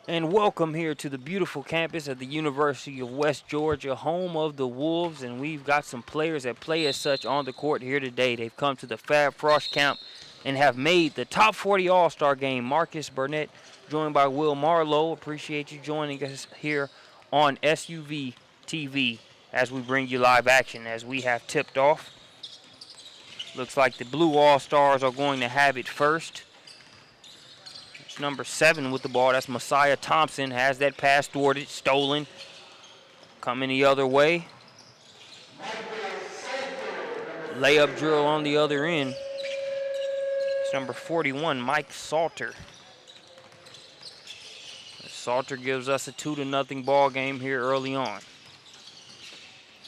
And welcome here to the beautiful campus of the University of West Georgia, home of the Wolves. And we've got some players that play as such on the court here today. They've come to the Frosh camp and have made the top 40 All-Star game. Marcus Burnett, joined by Will Marlowe. Appreciate you joining us here on SUVtv as we bring you live action as we have tipped off. Looks like the Blue All-Stars are going to have it first. Number 7 with the ball. That's Messiah Thompson. Has that pass thwarted, stolen. Coming the other way. Layup drill on the other end. It's number 41, Mike Salter. Salter gives us a 2-0 ball game here early on.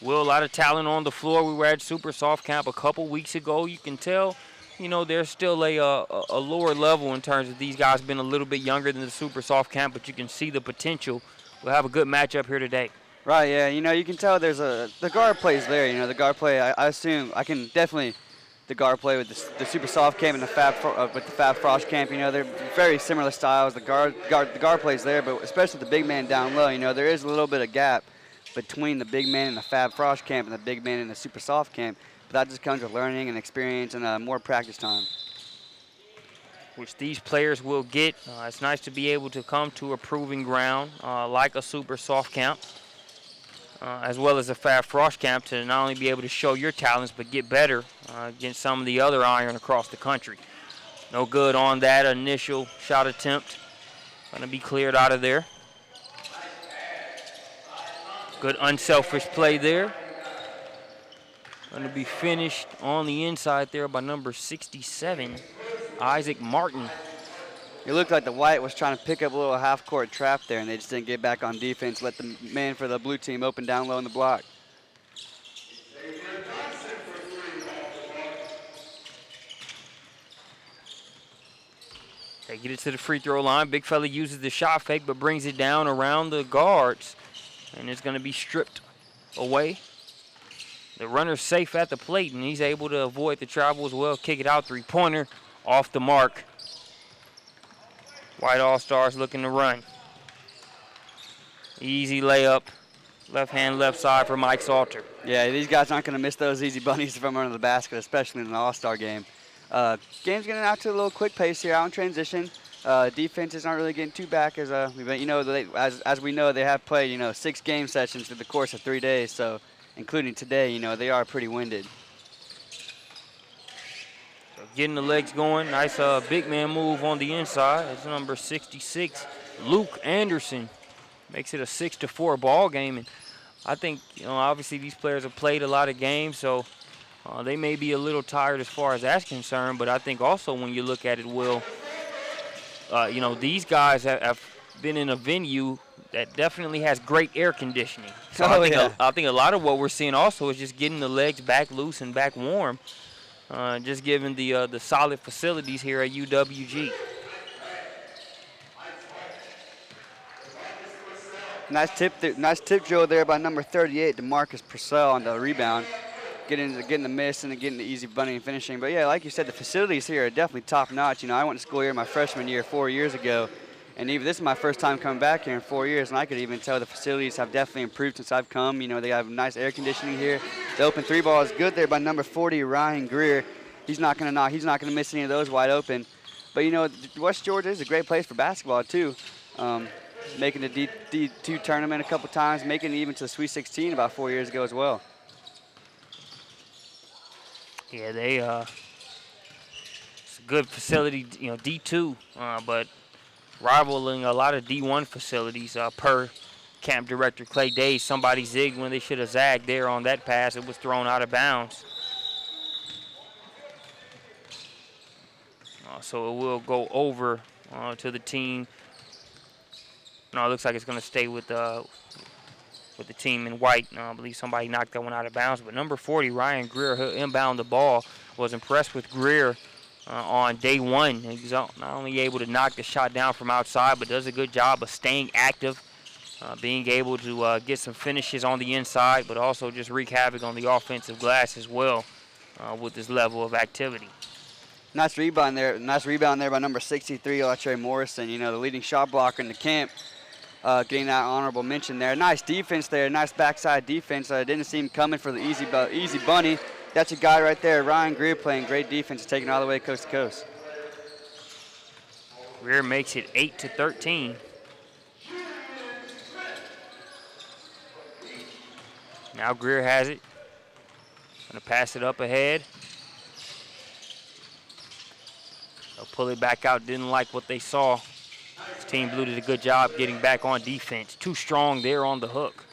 Will, a lot of talent on the floor. We were at Super Soft Camp a couple weeks ago. You can tell, you know, there's still a lower level in terms of these guys being a little bit younger than the Super Soft Camp, but you can see the potential. We'll have a good matchup here today. Right, yeah. You know, you can tell there's the guard plays there. You know, the guard play, I assume, I can definitely, the guard play with the Super Soft Camp and with the Fab Frosh Camp, you know, they're very similar styles. The guard plays there, but especially the big man down low, you know, there is a little bit of gap between the big man in the Fab Frosh Camp and the big man in the Super Soft Camp. But that just comes with learning and experience and more practice time. Which these players will get. It's nice to be able to come to a proving ground like a Super Soft Camp, as well as a Fab Frosh Camp, to not only be able to show your talents, but get better against some of the other iron across the country. No good on that initial shot attempt. Going to be cleared out of there. Good unselfish play there. Going to be finished on the inside there by number 67, Isaac Martin. It looked like the White was trying to pick up a little half-court trap there, and they just didn't get back on defense, let the man for the blue team open down low in the block. They get it to the free throw line. Big fella uses the shot fake, but brings it down around the guards, and it's going to be stripped away. The runner's safe at the plate, and he's able to avoid the travel as well. Kick it out, three-pointer, off the mark. White All-Stars looking to run. Easy layup, left hand, left side for Mike Salter. Yeah, these guys aren't going to miss those easy bunnies from under the basket, especially in an All-Star game. Game's getting out to a little quick pace here, out in transition. Defenses aren't really getting too back as you know, as we know, they have played, you know, 6 game sessions through the course of 3 days, so including today, you know, they are pretty winded. So getting the legs going. Nice big man move on the inside. It's number 66, Luke Anderson. Makes it a 6-4 ball game. And I think, you know, obviously these players have played a lot of games, so they may be a little tired as far as that's concerned. But I think also when you look at it, Will, you know, these guys have been in a venue that definitely has great air conditioning. So I think a lot of what we're seeing also is just getting the legs back loose and back warm, just given the solid facilities here at UWG. Nice tip drill there by number 38, DeMarcus Purcell on the rebound. Getting the miss and getting the easy bunny and finishing. But yeah, like you said, the facilities here are definitely top notch. You know, I went to school here my freshman year 4 years ago, and even this is my first time coming back here in 4 years, and I could even tell the facilities have definitely improved since I've come. You know, they have nice air conditioning here. The open three ball is good there by number 40, Ryan Greer. He's not gonna miss any of those wide open. But you know, West Georgia is a great place for basketball too. Making the D2 tournament a couple times, making it even to the Sweet 16 about 4 years ago as well. Yeah, it's a good facility, you know, D2, but rivaling a lot of D1 facilities per camp director Clay Days. Somebody zigged when they should have zagged there on that pass. It was thrown out of bounds. So it will go over to the team. No, it looks like it's going to stay with the team in white. I believe somebody knocked that one out of bounds. But number 40, Ryan Greer, he'll inbound the ball. Was impressed with Greer on day one. He's not only able to knock the shot down from outside, but does a good job of staying active, being able to get some finishes on the inside, but also just wreak havoc on the offensive glass as well with this level of activity. Nice rebound there. Nice rebound there by number 63, Trey Morrison. You know, the leading shot blocker in the camp. Getting that honorable mention there. Nice defense there. Nice backside defense. Didn't see him coming for the easy bunny. That's a guy right there, Ryan Greer, playing great defense, taking it all the way coast to coast. Greer makes it 8-13. Now Greer has it. Gonna pass it up ahead. They'll pull it back out. Didn't like what they saw. His team blue did a good job getting back on defense. Too strong there on the hook.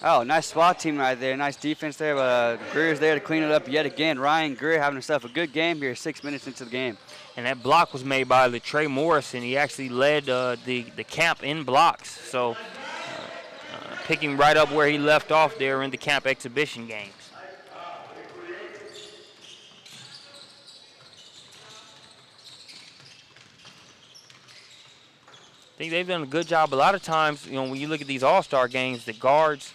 Oh, nice SWAT team right there. Nice defense there, but Greer's there to clean it up yet again. Ryan Greer having himself a good game here 6 minutes into the game. And that block was made by Trey Morrison. He actually led the camp in blocks. So picking right up where he left off there in the camp exhibition games. I think they've done a good job. A lot of times, you know, when you look at these All-Star games, the guards,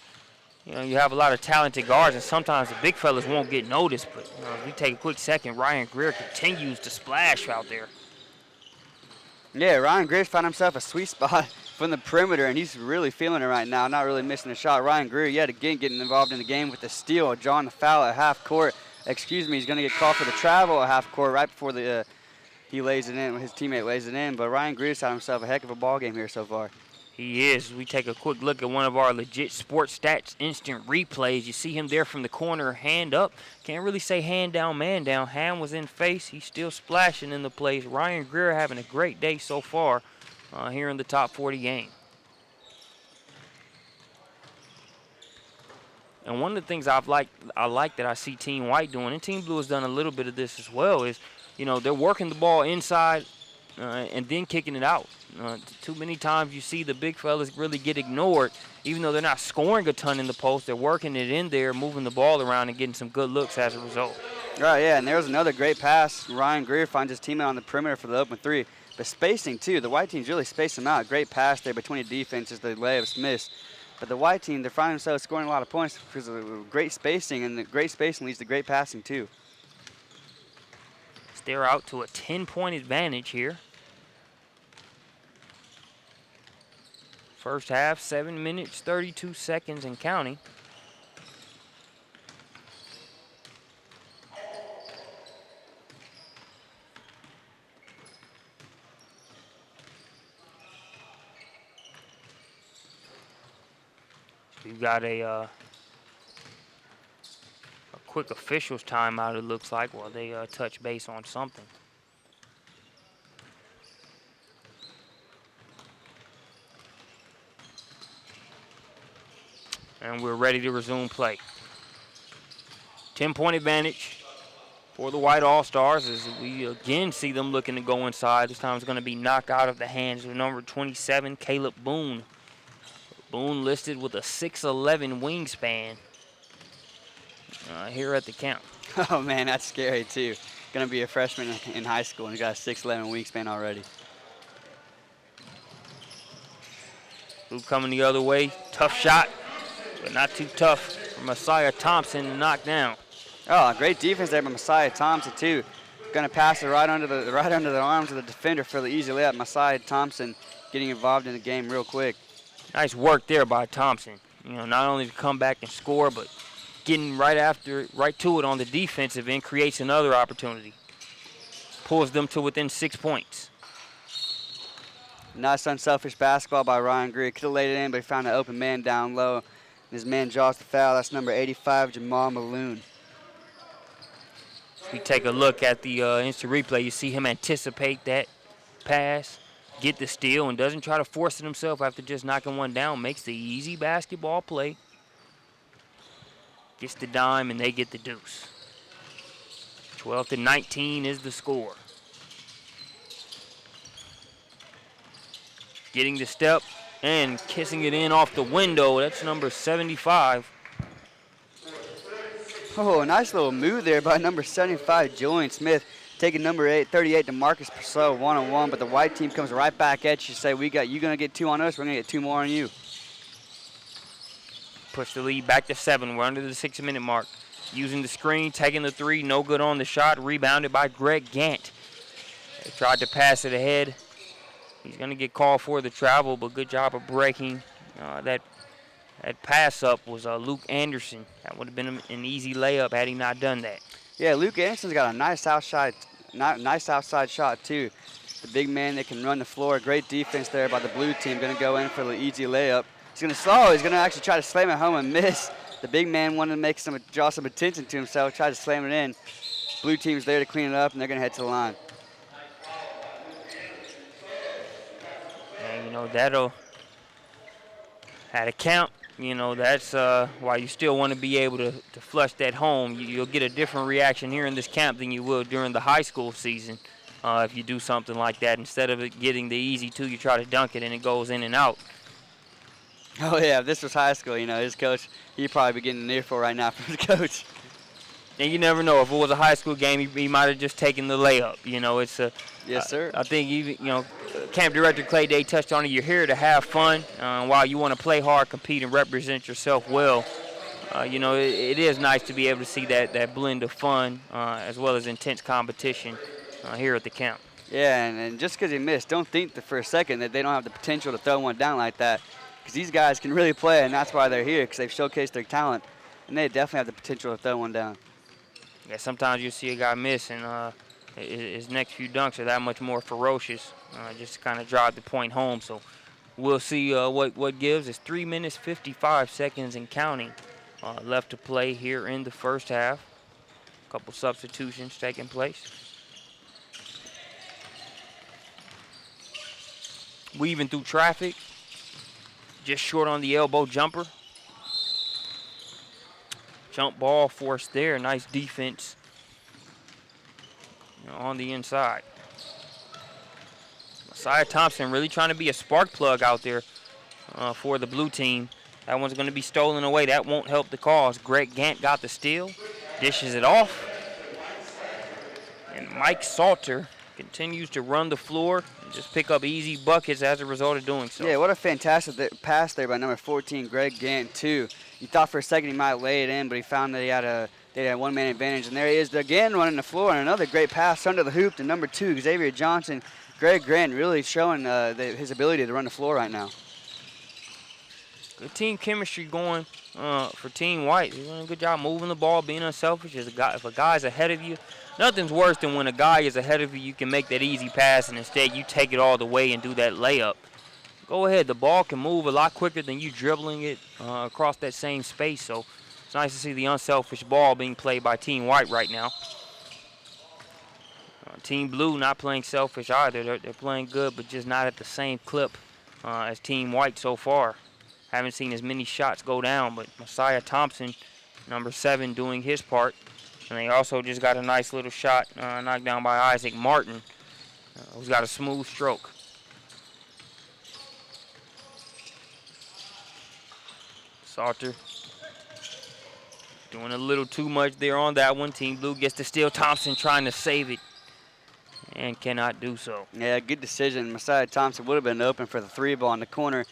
you know, you have a lot of talented guards, and sometimes the big fellas won't get noticed. But you know, if we take a quick second, Ryan Greer continues to splash out there. Yeah, Ryan Greer's found himself a sweet spot from the perimeter, and he's really feeling it right now, not really missing a shot. Ryan Greer yet again getting involved in the game with the steal, drawing the foul at half court. Excuse me, he's going to get called for the travel at half court right before he lays it in, his teammate lays it in. But Ryan Greer's had himself a heck of a ball game here so far. He is. We take a quick look at one of our legit sports stats instant replays. You see him there from the corner, hand up. Can't really say hand down, man down. Hand was in face. He's still splashing in the plays. Ryan Greer having a great day so far here in the top 40 game. And one of the things I like that I see Team White doing, and Team Blue has done a little bit of this as well, is, you know, they're working the ball inside and then kicking it out. Too many times you see the big fellas really get ignored. Even though they're not scoring a ton in the post, they're working it in there, moving the ball around and getting some good looks as a result. Right, yeah, and there was another great pass. Ryan Greer finds his teammate on the perimeter for the open three. But spacing, too. The white team's really spaced them out. Great pass there between the defenses. The layups missed. But the white team, they're finding themselves scoring a lot of points because of great spacing, and the great spacing leads to great passing, too. They're out to a 10-point advantage here. First half, 7 minutes, 32 seconds and counting. We've got a quick officials timeout, it looks like, while they touch base on something. And we're ready to resume play. 10-point advantage for the White All-Stars as we again see them looking to go inside. This time it's going to be knocked out of the hands of number 27, Caleb Boone. Boone listed with a 6'11" wingspan here at the camp. Oh, man, that's scary, too. Going to be a freshman in high school, and he got a 6'11" wingspan already. Luke coming the other way. Tough shot, but not too tough for Messiah Thompson to knock down. Oh, great defense there by Messiah Thompson, too. Going to pass it right under the arms of the defender for the easy layup. Messiah Thompson getting involved in the game real quick. Nice work there by Thompson. You know, not only to come back and score, but getting right to it on the defensive end creates another opportunity. Pulls them to within 6 points. Nice unselfish basketball by Ryan Greer. Could have laid it in, but he found an open man down low. His man draws the foul. That's number 85, Jamal Maloon. We take a look at the instant replay. You see him anticipate that pass, get the steal, and doesn't try to force it himself after just knocking one down. Makes the easy basketball play. Gets the dime, and they get the deuce. 12-19 is the score. Getting the step and kissing it in off the window. That's number 75. Oh, nice little move there by number 75, Julian Smith. taking number 38 to Marcus Purcell one-on-one, but the white team comes right back at you. Say, you going to get 2 on us, we're going to get 2 more on you. Push the lead back to 7. We're under the 6-minute mark. Using the screen, taking the 3, no good on the shot. Rebounded by Greg Gant. They tried to pass it ahead. He's going to get called for the travel, but good job of breaking that pass up was Luke Anderson. That would have been an easy layup had he not done that. Yeah, Luke Anderson's got a nice outside shot too. The big man that can run the floor. Great defense there by the blue team. Going to go in for the easy layup. He's going to slow. He's going to actually try to slam it home and miss. The big man wanted to draw some attention to himself. Tried to slam it in. Blue team's there to clean it up, and they're going to head to the line. And that'll at a count. That's why you still want to be able to flush that home. You'll get a different reaction here in this camp than you will during the high school season if you do something like that. Instead of it getting the easy 2, you try to dunk it and it goes in and out. Oh, yeah, if this was high school, his coach, he'd probably be getting an earful right now from his coach. And you never know. If it was a high school game, he might have just taken the layup. It's a yes, sir. I think even Camp Director Clay Day touched on it. You're here to have fun. While you want to play hard, compete, and represent yourself well, it is nice to be able to see that blend of fun as well as intense competition here at the camp. Yeah, and just because he missed, don't think for a second that they don't have the potential to throw one down like that. Because these guys can really play, and that's why they're here, because they've showcased their talent, and they definitely have the potential to throw one down. Yeah, sometimes you see a guy miss, and his next few dunks are that much more ferocious, just to kind of drive the point home. So we'll see what gives. It's 3 minutes, 55 seconds and counting left to play here in the first half. A couple substitutions taking place. Weaving through traffic. Just short on the elbow jumper. Jump ball forced there. Nice defense on the inside. Messiah Thompson really trying to be a spark plug out there for the blue team. That one's going to be stolen away. That won't help the cause. Greg Gant got the steal. Dishes it off. And Mike Salter continues to run the floor and just pick up easy buckets as a result of doing so. Yeah, what a fantastic pass there by number 14, Greg Gant, too. You thought for a second he might lay it in, but he found that they had a one-man advantage. And there he is again running the floor, and another great pass under the hoop to number 2, Xavier Johnson. Greg Gant really showing his ability to run the floor right now. Good team chemistry going for Team White. They're doing a good job moving the ball, being unselfish. If a guy's ahead of you, nothing's worse than when a guy is ahead of you, you can make that easy pass, and instead you take it all the way and do that layup. Go ahead. The ball can move a lot quicker than you dribbling it across that same space. So it's nice to see the unselfish ball being played by Team White right now. Team Blue not playing selfish either. They're playing good, but just not at the same clip as Team White so far. Haven't seen as many shots go down, but Messiah Thompson, number 7, doing his part. And they also just got a nice little shot knocked down by Isaac Martin, who's got a smooth stroke. Salter doing a little too much there on that one. Team Blue gets the steal. Thompson trying to save it and cannot do so. Yeah, good decision. Messiah Thompson would have been open for the 3 ball in the corner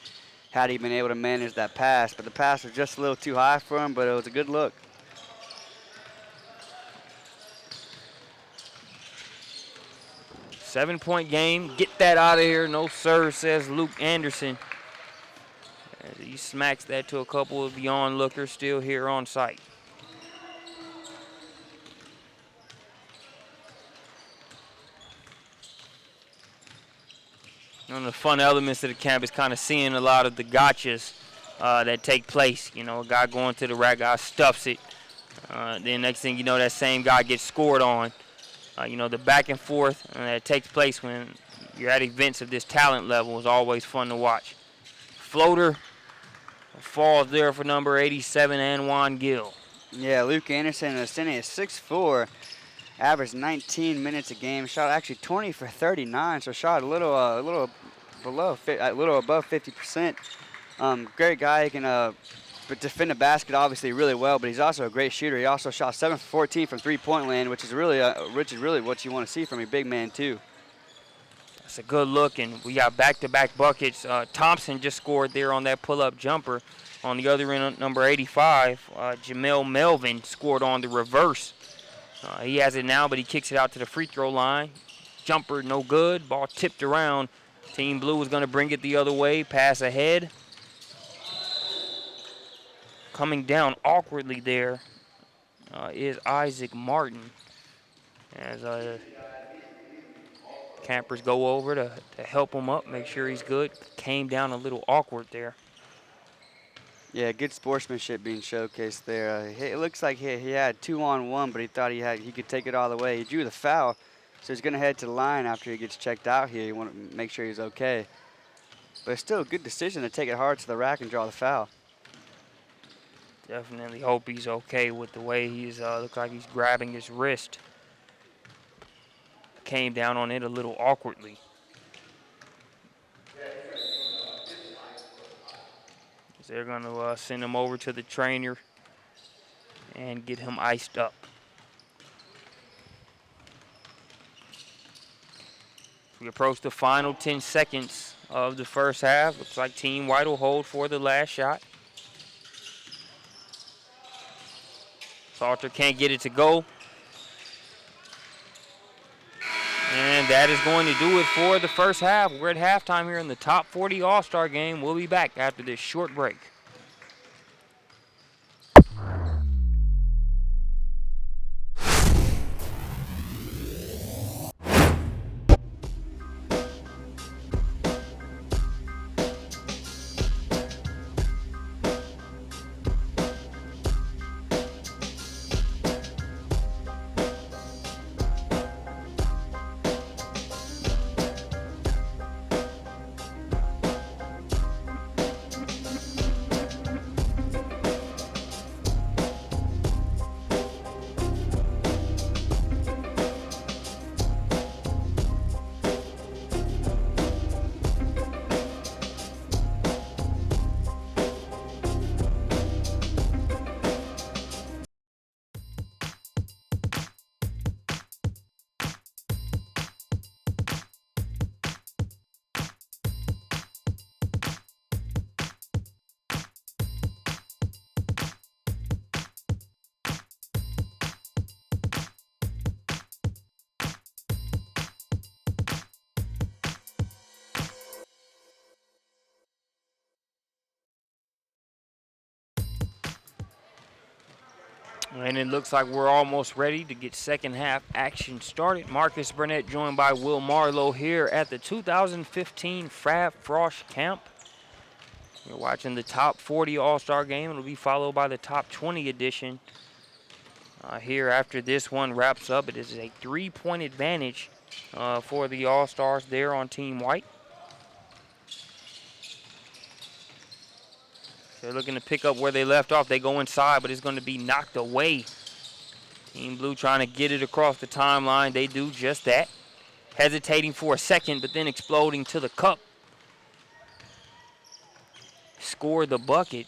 had he been able to manage that pass. But the pass was just a little too high for him, but it was a good look. Seven-point game. Get that out of here. No, sir, says Luke Anderson. As he smacks that to a couple of the onlookers still here on site. One of the fun elements of the camp is kind of seeing a lot of the gotchas that take place. You know, a guy going to the rack, guy stuffs it. Then next thing you know, that same guy gets scored on. The back and forth that takes place when you're at events of this talent level is always fun to watch. Floater falls there for number 87, Anwan Gill. Yeah, Luke Anderson is sitting at 6'4", averaged 19 minutes a game. Shot actually 20 for 39, so shot a little above 50%. Great guy. He can defend the basket obviously really well, but he's also a great shooter. He also shot 7 for 14 from three-point land, which is really what you want to see from a big man too. That's a good look, and we got back-to-back buckets. Thompson just scored there on that pull-up jumper. On the other end, number 85, Jamel Melvin scored on the reverse. He has it now, but he kicks it out to the free throw line. Jumper, no good. Ball tipped around. Team Blue is going to bring it the other way. Pass ahead. Coming down awkwardly there is Isaac Martin. As campers go over to help him up, make sure he's good. Came down a little awkward there. Yeah, good sportsmanship being showcased there. It looks like he had 2-on-1, but he thought he could take it all the way. He drew the foul, so he's going to head to the line after he gets checked out here. You want to make sure he's okay. But it's still a good decision to take it hard to the rack and draw the foul. Definitely hope he's okay with the way he's looks like he's grabbing his wrist. Came down on it a little awkwardly. They're going to send him over to the trainer and get him iced up. We approach the final 10 seconds of the first half. Looks like Team White will hold for the last shot. Salter can't get it to go. And that is going to do it for the first half. We're at halftime here in the Top 40 All-Star game. We'll be back after this short break. And it looks like we're almost ready to get second half action started. Marcus Burnett joined by Will Marlowe here at the 2015 Frosh Camp. You're watching the Top 40 All-Star game. It'll be followed by the Top 20 edition. Here after this one wraps up, it is a 3-point advantage for the All-Stars there on Team White. They're looking to pick up where they left off. They go inside, but it's going to be knocked away. Team Blue trying to get it across the timeline. They do just that. Hesitating for a second, but then exploding to the cup. Scored the bucket.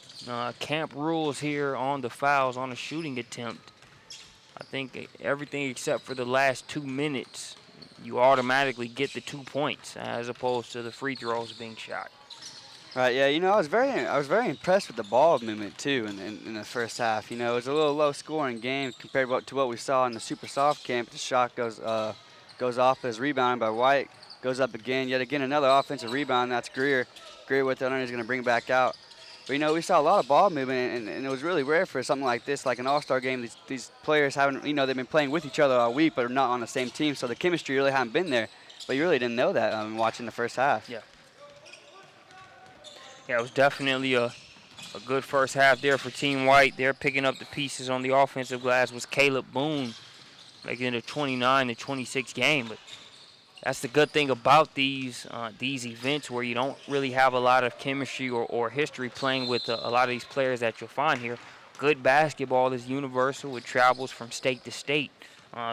Camp rules here on the fouls on a shooting attempt. I think everything except for the last 2 minutes, you automatically get the 2 points as opposed to the free throws being shot. Right, yeah, I was very impressed with the ball movement too in the first half. It was a little low scoring game compared to what we saw in the Super Soft camp. The shot goes off as rebounded by White, goes up again. Yet again, another offensive rebound. That's Greer. Greer with it, and he's going to bring it back out. But we saw a lot of ball movement, and it was really rare for something like this, like an All-Star game. These players haven't, they've been playing with each other all week, but are not on the same team, so the chemistry really hasn't been there. But you really didn't know that watching the first half. Yeah. Yeah, it was definitely a good first half there for Team White. They're picking up the pieces on the offensive glass was Caleb Boone, making it a 29-26 game. But that's the good thing about these events where you don't really have a lot of chemistry or history playing with a lot of these players that you'll find here. Good basketball is universal. It travels from state to state.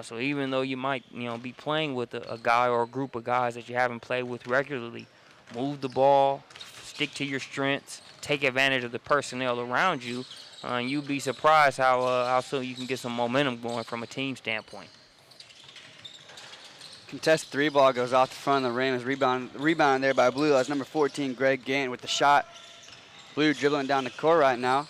So even though you might be playing with a guy or a group of guys that you haven't played with regularly, move the ball, stick to your strengths, take advantage of the personnel around you, and you'd be surprised how soon you can get some momentum going from a team standpoint. Contested three ball goes off the front of the rim. Is rebounded there by Blue. That's number 14, Greg Gant with the shot. Blue dribbling down the court right now.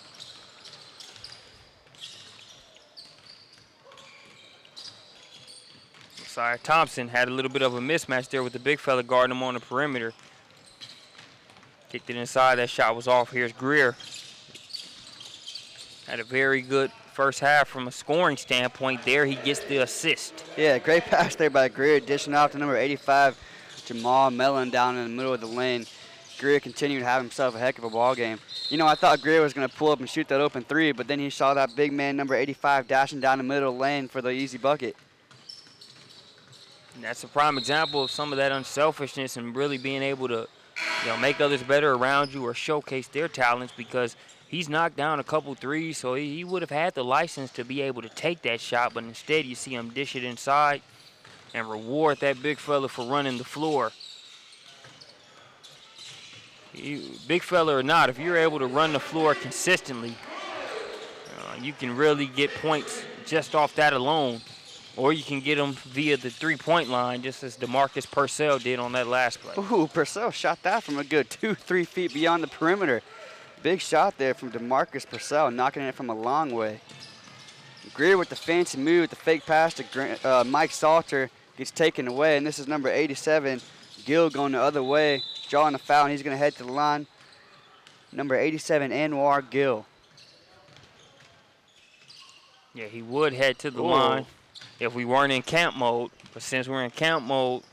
Sorry, Thompson had a little bit of a mismatch there with the big fella guarding him on the perimeter. Kicked it inside. That shot was off. Here's Greer. Had a very good first half from a scoring standpoint. There he gets the assist. Yeah, great pass there by Greer, dishing off to number 85, Jamal Mellon down in the middle of the lane. Greer continued to have himself a heck of a ball game. You know, I thought Greer was going to pull up and shoot that open three, but then he saw that big man, number 85, dashing down the middle of the lane for the easy bucket. And that's a prime example of some of that unselfishness and really being able to, make others better around you or showcase their talents, because he's knocked down a couple threes, so he would have had the license to be able to take that shot, but instead you see him dish it inside and reward that big fella for running the floor. Big fella or not, if you're able to run the floor consistently, you can really get points just off that alone. Or you can get them via the three-point line, just as DeMarcus Purcell did on that last play. Ooh, Purcell shot that from a good 2-3 feet beyond the perimeter. Big shot there from DeMarcus Purcell, knocking it from a long way. Greer with the fancy move, the fake pass to Mike Salter gets taken away, and this is number 87, Gill, going the other way, drawing a foul, and he's going to head to the line. Number 87, Anwar Gill. Yeah, he would head to the line if we weren't in camp mode, but since we're in camp mode,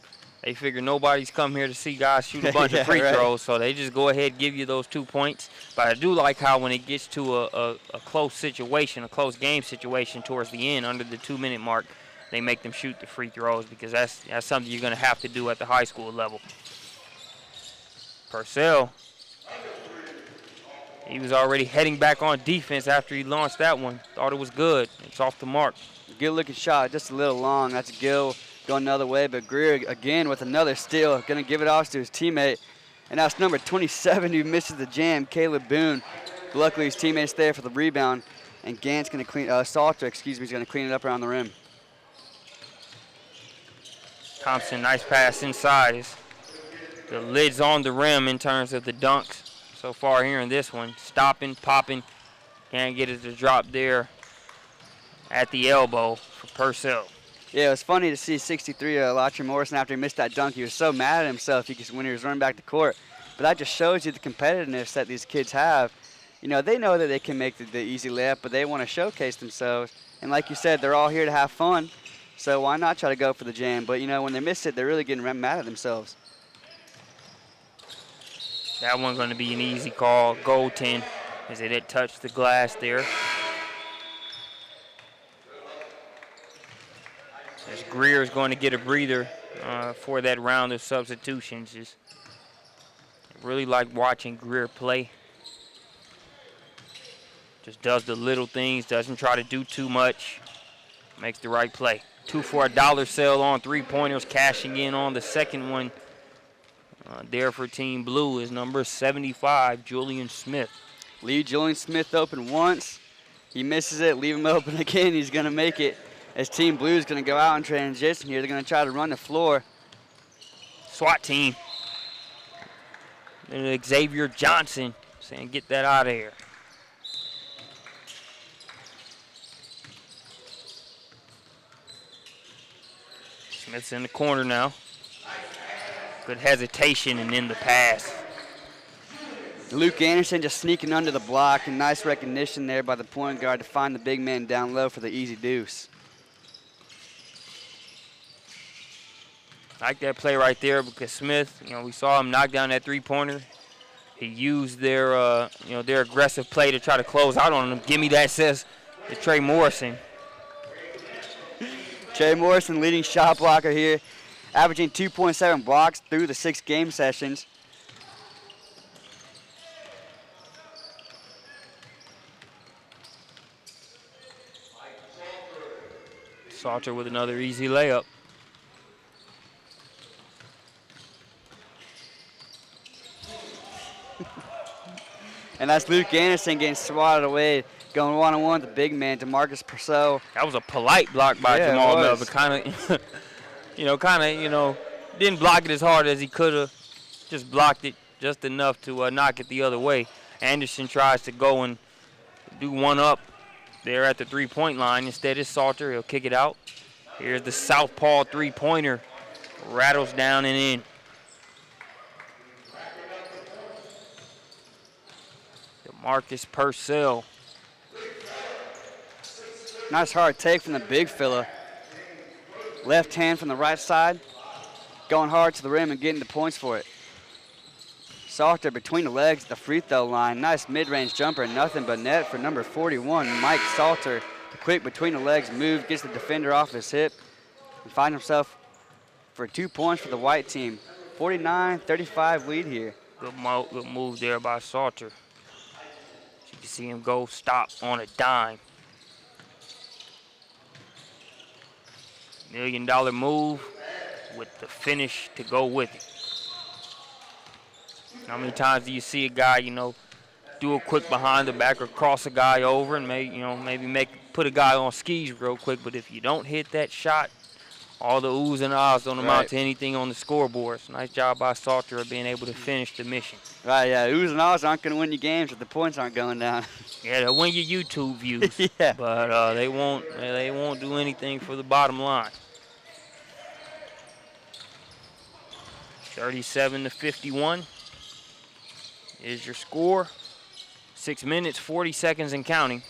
they figure nobody's come here to see guys shoot a bunch of free throws, so they just go ahead and give you those 2 points. But I do like how when it gets to a close situation, a close game situation towards the end, under the 2-minute mark, they make them shoot the free throws, because that's something you're going to have to do at the high school level. Purcell, he was already heading back on defense after he launched that one. Thought it was good. It's off the mark. Good looking shot, just a little long. That's Gill going the other way, but Greer again with another steal, going to give it off to his teammate. And that's number 27 who misses the jam, Caleb Boone. Luckily his teammate's there for the rebound, and Gant's going to clean, Salter, is going to clean it up around the rim. Thompson, nice pass inside. The lid's on the rim in terms of the dunks so far here in this one. Stopping, popping, can't get it to drop there at the elbow for Purcell. Yeah, it was funny to see 63 Latcher Morrison after he missed that dunk. He was so mad at himself when he was running back to court. But that just shows you the competitiveness that these kids have. You know, they know that they can make the easy layup, but they want to showcase themselves. And like you said, they're all here to have fun. So why not try to go for the jam? But, when they miss it, they're really getting mad at themselves. That one's going to be an easy call. Goaltend, as it had touched the glass there. As Greer is going to get a breather for that round of substitutions. I really like watching Greer play. Just does the little things, doesn't try to do too much, makes the right play. 2 for $1 sale on three-pointers, cashing in on the second one. There for Team Blue is number 75, Julian Smith. Leave Julian Smith open once. He misses it, leave him open again. He's going to make it. As Team Blue is going to go out in transition here, they're going to try to run the floor. SWAT team. And Xavier Johnson saying, get that out of here. Smith's in the corner now. Good hesitation and in the pass. Luke Anderson just sneaking under the block, and nice recognition there by the point guard to find the big man down low for the easy deuce. I like that play right there because Smith, we saw him knock down that three-pointer. He used their, their aggressive play to try to close out on him. Give me that, says to Trey Morrison. Trey Morrison, leading shot blocker here, averaging 2.7 blocks through the 6 game sessions. Salter with another easy layup. And that's Luke Anderson getting swatted away, going one-on-one with the big man, DeMarcus Purcell. That was a polite block by Yeah, it Jamal was. Melvin. Kind of, didn't block it as hard as he could have. Just blocked it just enough to knock it the other way. Anderson tries to go and do one up there at the three-point line. Instead, it's Salter. He'll kick it out. Here's the southpaw three-pointer. Rattles down and in. DeMarcus Purcell. Nice hard take from the big fella. Left hand from the right side. Going hard to the rim and getting the points for it. Salter between the legs at the free throw line. Nice mid-range jumper, nothing but net for number 41, Mike Salter. The quick between the legs move, gets the defender off his hip, and finds himself for 2 points for the white team. 49-35 lead here. Good move there by Salter. You can see him go stop on a dime. $1 million move with the finish to go with it. How many times do you see a guy, do a quick behind the back or cross a guy over and maybe put a guy on skis real quick, but if you don't hit that shot, all the oohs and ahs don't amount to anything on the scoreboard. So nice job by Salter of being able to finish the mission. Right, yeah, oohs and ahs aren't going to win you games if the points aren't going down. Yeah, they'll win your YouTube views, yeah. But they won't do anything for the bottom line. 37-51 is your score. 6 minutes, 40 seconds and counting.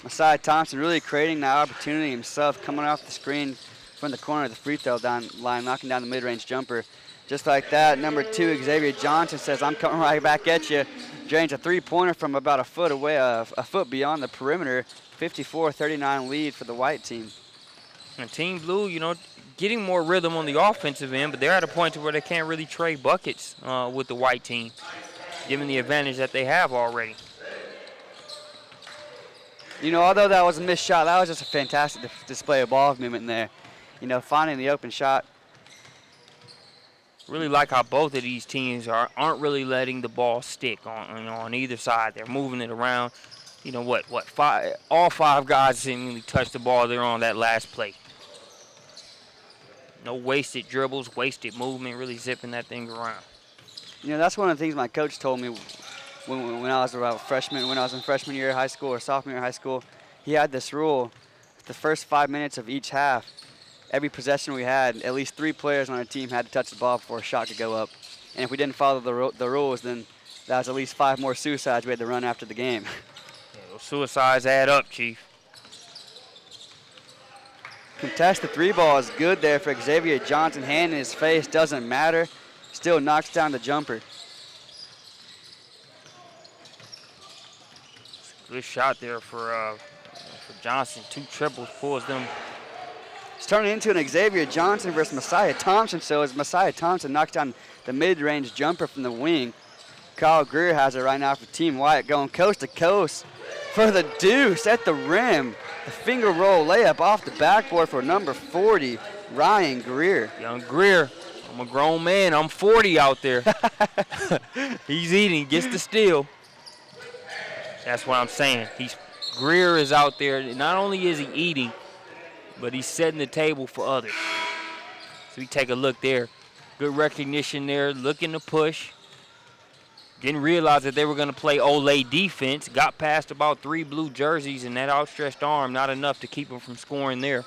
Messiah Thompson really creating that opportunity himself, coming off the screen from the corner of the free throw line, knocking down the mid-range jumper. Just like that, number 2, Xavier Johnson says, I'm coming right back at you. Drains a three-pointer from about a foot away, a foot beyond the perimeter. 54-39 lead for the white team. And Team Blue, getting more rhythm on the offensive end, but they're at a point to where they can't really trade buckets with the white team, given the advantage that they have already. Although that was a missed shot, that was just a fantastic display of ball movement there. Finding the open shot. Really like how both of these teams aren't really letting the ball stick on either side. They're moving it around. All 5 guys seemingly touch the ball there on that last play. No wasted dribbles, wasted movement, really zipping that thing around. That's one of the things my coach told me when I was about freshman, when I was in freshman year of high school or sophomore year of high school. He had this rule: the first 5 minutes of each half, every possession we had, at least 3 players on our team had to touch the ball before a shot could go up. And if we didn't follow the rules, then that was at least 5 more suicides we had to run after the game. Yeah, those suicides add up, Chief. Contested 3 ball is good there for Xavier Johnson. Hand in his face, doesn't matter. Still knocks down the jumper. Good shot there for Johnson. 2 triples, pulls them. It's turning into an Xavier Johnson versus Messiah Thompson. So as Messiah Thompson knocks down the mid-range jumper from the wing, Kyle Greer has it right now for Team White, going coast to coast for the deuce at the rim. The finger roll layup off the backboard for number 40, Ryan Greer. Young Greer, I'm a grown man. I'm 40 out there. He's eating, gets the steal. That's what I'm saying. Greer is out there. Not only is he eating, but he's setting the table for others. So we take a look there. Good recognition there, looking to push. Didn't realize that they were going to play Olay defense. Got past about 3 blue jerseys, and that outstretched arm, not enough to keep him from scoring there.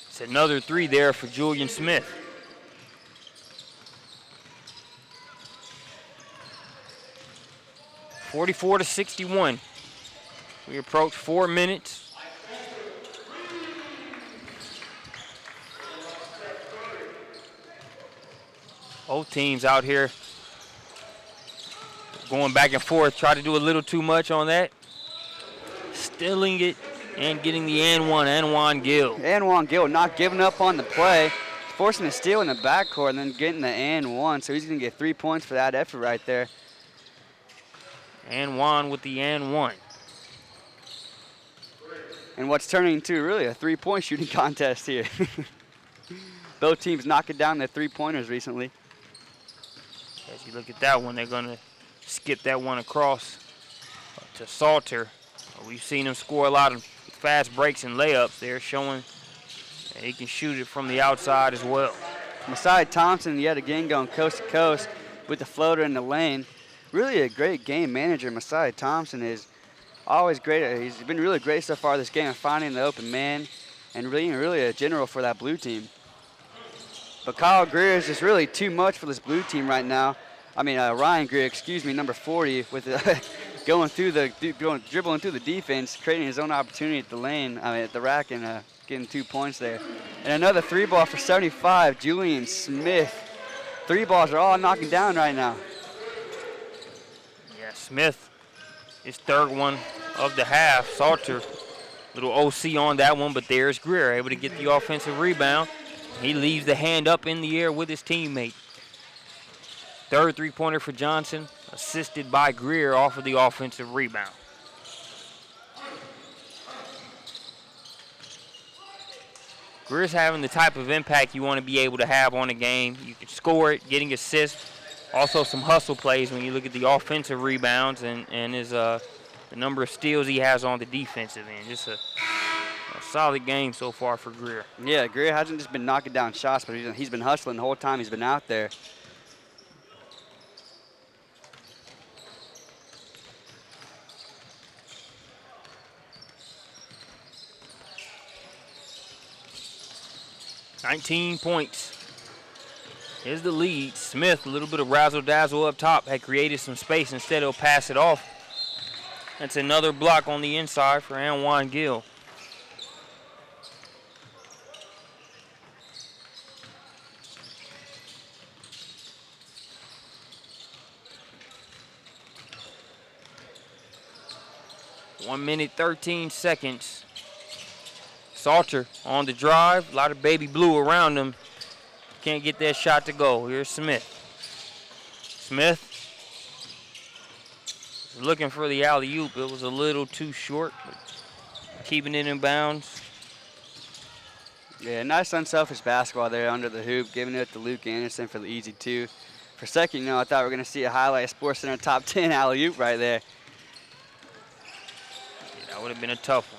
It's another 3 there for Julian Smith. (44-61). We approach 4 minutes. Both teams out here going back and forth. Try to do a little too much on that. Stealing it and getting the Anwan Gill. Anwan Gill not giving up on the play. Forcing a steal in the backcourt and then getting the and 1. So he's going to get 3 points for that effort right there. And 1 with the and 1. and what's turning into really a three-point shooting contest here. Both teams knocking down their three-pointers recently. As you look at that one, they're going to skip that one across to Salter. We've seen him score a lot of fast breaks and layups. They're showing that he can shoot it from the outside as well. Messiah Thompson yet again going coast to coast with the floater in the lane. Really a great game manager. Messiah Thompson is always great. He's been really great so far this game of finding the open man and really a general for that blue team. But Kyle Greer is just really too much for this blue team right now. I mean, Ryan Greer, excuse me, number 40, with dribbling through the defense, creating his own opportunity at the lane, at the rack, and getting 2 points there. And another three ball for 75, Julian Smith. Three balls are all knocking down right now. Yeah, Smith, his third one of the half. Salter, little OC on that one, but there's Greer, able to get the offensive rebound. He leaves the hand up in the air with his teammate. Third three-pointer for Johnson, assisted by Greer off of the offensive rebound. Greer's having the type of impact you want to be able to have on a game. You can score it, getting assists, also some hustle plays when you look at the offensive rebounds and his the number of steals he has on the defensive end. Just a solid game so far for Greer. Yeah, Greer hasn't just been knocking down shots, but he's been hustling the whole time he's been out there. $19 points. Here's the lead. Smith, a little bit of razzle-dazzle up top, had created some space. Instead, he'll pass it off. That's another block on the inside for Anwan Gill. One minute, 13 seconds. Salter on the drive, a lot of baby blue around him. Can't get that shot to go. Here's Smith. Smith looking for the alley-oop. It was a little too short, but keeping it in bounds. Yeah, nice unselfish basketball there under the hoop, giving it to Luke Anderson for the easy two. For a second, I thought we were going to see a highlight Sports Center top 10 alley-oop right there. Yeah, that would have been a tough one.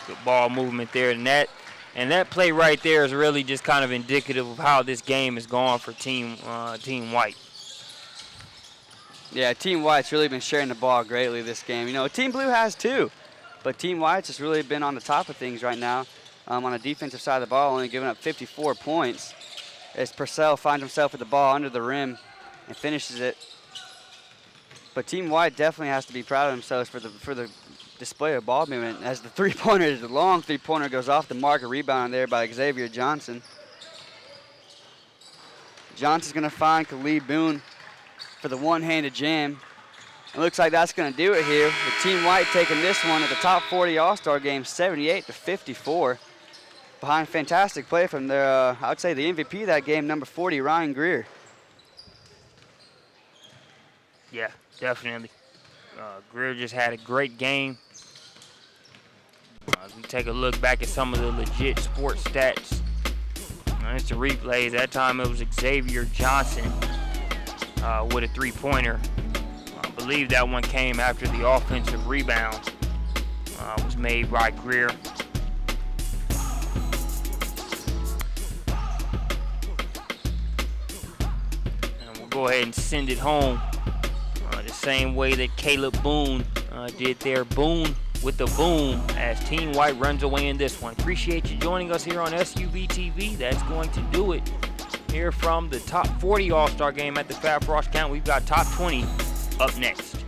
Good ball movement there. And that play right there is really just kind of indicative of how this game is going for Team White. Yeah, Team White's really been sharing the ball greatly this game. Team Blue has too, but Team White's has really been on the top of things right now. On the defensive side of the ball, only giving up 54 points. As Purcell finds himself with the ball under the rim and finishes it. But Team White definitely has to be proud of themselves for the display of ball movement. As the three-pointer, the long three-pointer goes off the mark, a rebound there by Xavier Johnson. Johnson's going to find Khalid Boone for the one-handed jam. It looks like that's going to do it here. The Team White taking this one at the top 40 All-Star game, 78-54. Behind fantastic play from their, I would say the MVP of that game, number 40, Ryan Greer. Yeah, definitely. Greer just had a great game. We take a look back at some of the legit sports stats. It's the replays. That time it was Xavier Johnson with a three-pointer. I believe that one came after the offensive rebound was made by Greer. And we'll go ahead and send it home the same way that Caleb Boone did there. Boone with the boom as Team White runs away in this one. Appreciate you joining us here on SUVtv. That's going to do it here from the top 40 All-Star game at the Frosh Count. We've got top 20 up next.